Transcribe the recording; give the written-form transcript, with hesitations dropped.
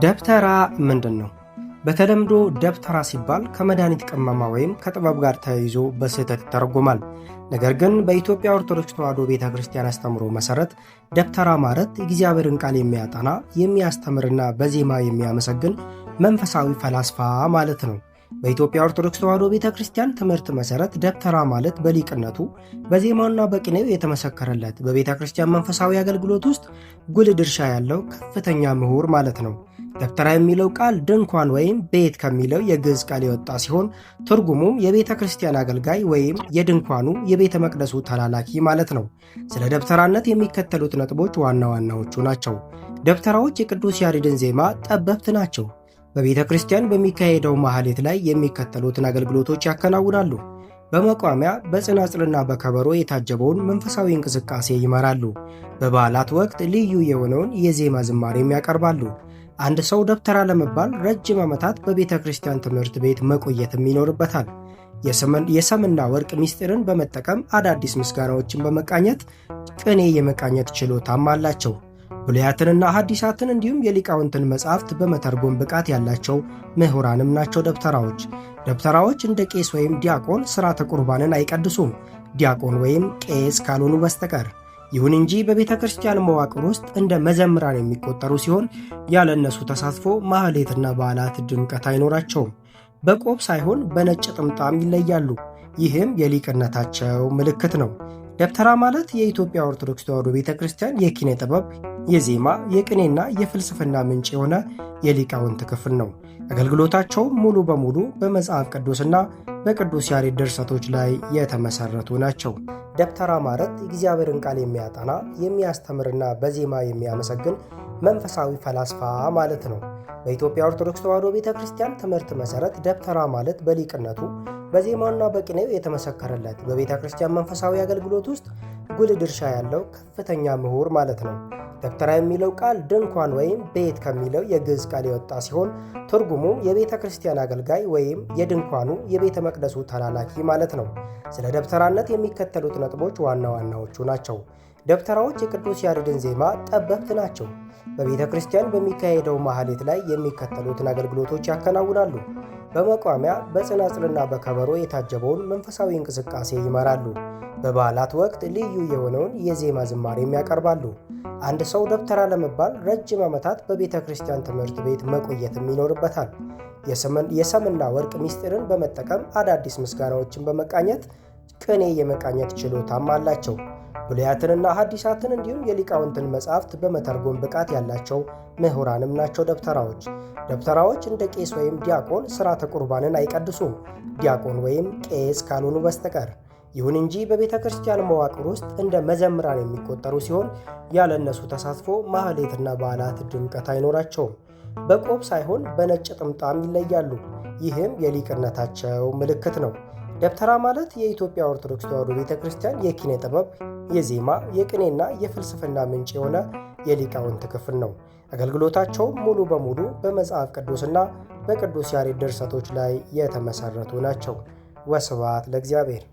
ደብተራ ምንድነው? በተለምዶ ደብተራ ሲባል ከመድኃኒት ቅመማ ወይም ከጥበብ ጋር ተያይዞ በስህተት ይተረጎማል። ነገር ግን በኢትዮጵያ ኦርቶዶክስ ተዋሕዶ ቤተክርስቲያን አስተምሮ መሰረት ደብተራ ማለት የእግዚአብሔርን ቃል የሚያጠና የሚያስተምርና በዜማ የሚያመሰግን መንፈሳዊ ፈላስፋ ማለት ነው። በኢትዮጵያ ኦርቶዶክስ ተዋሕዶ ቤተክርስቲያን ትምህርት መሰረት ደብተራ ማለት በሊቅነቱ በዜማና በቅኔው የተመሰከረለት በቤተክርስቲያን መንፈሳዊ አገልግሎት ውስጥ ጉልህ ድርሻ ያለው ከፍተኛ ምሁር ማለት ነው። ደብተራ የሚለው ቃል ድንኳን ወይም ቤት ከሚለው የግዕዝ ቃል የወጣ ሲሆን ትርጉሙም የቤተ ክርስቲያን አገልጋይ ወይም የድንኳኑ የቤተ መቅደሱ ተላላኪ ማለት ነው። ስለ ደብተራነት የሚከተሉት ነጥቦች ዋና ዋናዎቹ ናቸው። ደብተራዎች የቅዱስ ያሬድን ዜማ ጠበብት ናቸው። በቤተ ክርስቲያን በሚካሄደው ማህሌት ላይ የሚከተሉትን አገልግሎቶች ያከናውናሉ። በመቋሚያ በጽናጽልና በከበሮ የታጀበውን መንፈሳዊ እንቅስቃሴ ይመራሉ። በበዓላት ወቅት ልዩ የሆነውን የዜማ ዝማሬም ያቀርባሉ። አንድ ሰው ደብተራ ለመባል ረጅም ዓመታት በቤተ ክርስቲያን ትምህርት ቤት መቆየትም ይኖርበታል። የሰምና ወርቅ ምስጢርን በመጠቀም አዳዲስ ምስጋናዎችን በመቃኘት ቅኔ የመቃኘት ችሎታም አላቸው። ብሉያትንና ሐዲሳትን እንዲሁም የሊቃውንትን መጻሕፍት በመተርጎም ብቃት ያላቸው ምሁራንም ናቸው ደብተራዎች። ደብተራዎች እንደ ቄስ ወይም ዲያቆን ሥርዓተ ቁርባንን አይቀድሱም፣ ዲያቆን ወይም ቄስ ካልሆኑ በስተቀር። ይሁን እንጂ በቤተ ክርስቲያን መዋቅር ውስጥ እንደ መዘምራን የሚቆጠሩ ሲሆን ያለ እነሱ ተሳትፎ ማህሌትና በዓላት ድምቀት አይኖራቸውም። በቆብ ሳይሆን በነጭ ጥምጣም ይለያሉ። ይህም የሊቅነታቸው ምልክት ነው። ደብተራ ማለት የኢትዮጵያ ኦርቶዶክስ ተዋሕዶ ቤተ ክርስቲያን የኪነ ጥበብ፣ የዜማ፣ የቅኔና የፍልስፍና ምንጭ የሆነ የሊቃውንት ክፍል ነው። አገልግሎታቸው ሙሉ በሙሉ በመጽሐፍ ቅዱስና በቅዱስ ያሬድ ድርሰቶች ላይ የተመሰረቱ ናቸው። ደብተራ ማለት የእግዚአብሔርን ቃል የሚያጠና የሚያስተምርና በዜማ የሚያመሰግን መንፈሳዊ ፈላስፋ ማለት ነው። በኢትዮጵያ ኦርቶዶክስ ተዋሕዶ ቤተ ክርስቲያን ትምህርት መሰረት ደብተራ ማለት በሊቅነቱ በዜማና በቅኔው የተመሰከረለት በቤተ ክርስቲያን መንፈሳዊ አገልግሎት ውስጥ ጉልህ ድርሻ ያለው ከፍተኛ ምሁር ማለት ነው። ደብተራ የሚለው ቃል ድንኳን ወይም ቤት ከሚለው የግዕዝ ቃል የወጣ ሲሆን ትርጉሙም የቤተ ክርስቲያን አገልጋይ ወይም የድንኳኑ የቤተ መቅደሱ ተላላኪ ማለት ነው። ስለ ደብተራነት የሚከተሉት ነጥቦች ዋና ዋናዎቹ ናቸው። ደብተራዎች የቅዱስ ያሬድን ዜማ ጠበብት ናቸው። በቤተ ክርስቲያን በሚካሄደው ማህሌት ላይ የሚከተሉትን አገልግሎቶች ያከናውናሉ። በመቋሚያ በጽናጽልና በከበሮ የታጀበውን መንፈሳዊ እንቅስቃሴ ይመራሉ። በበዓላት ወቅት ልዩ የሆነውን የዜማ ዝማሬም ያቀርባሉ። አንድ ሰው ደብተራ ለመባል ረጅም ዓመታት በቤተ ክርስቲያን ትምህርት ቤት መቆየትም ይኖርበታል። የሰምና ወርቅ ምስጢርን በመጠቀም አዳዲስ ምስጋናዎችን በመቃኘት ቅኔ የመቃኘት ችሎታም አላቸው። ብሉያትንና ሐዲሳትን እንዲሁም የሊቃውንትን መጻሕፍት በመተርጎም ብቃት ያላቸው ምሁራንም ናቸው ደብተራዎች። ደብተራዎች እንደ ቄስ ወይም ዲያቆን ሥርዓተ ቁርባንን አይቀድሱም፣ ዲያቆን ወይም ቄስ ካልሆኑ በስተቀር። ይሁን እንጂ በቤተ ክርስቲያን መዋቅር ውስጥ እንደ መዘምራን የሚቆጠሩ ሲሆን ያለ እነሱ ተሳትፎ ማህሌትና በዓላት ድምቀት አይኖራቸውም። በቆብ ሳይሆን በነጭ ጥምጣም ይለያሉ። ይህም የሊቅነታቸው ምልክት ነው። ደብተራ ማለት የኢትዮጵያ ኦርቶዶክስ ተዋሕዶ ቤተ ክርስቲያን የኪነ ጥበብ፣ የዜማ፣ የቅኔና የፍልስፍና ምንጭ የሆነ የሊቃውንት ክፍል ነው። አገልግሎታቸው ሙሉ በሙሉ በመጽሐፍ ቅዱስና በቅዱስ ያሬድ ድርሰቶች ላይ የተመሰረቱ ናቸው። ወስብሐት ለእግዚአብሔር።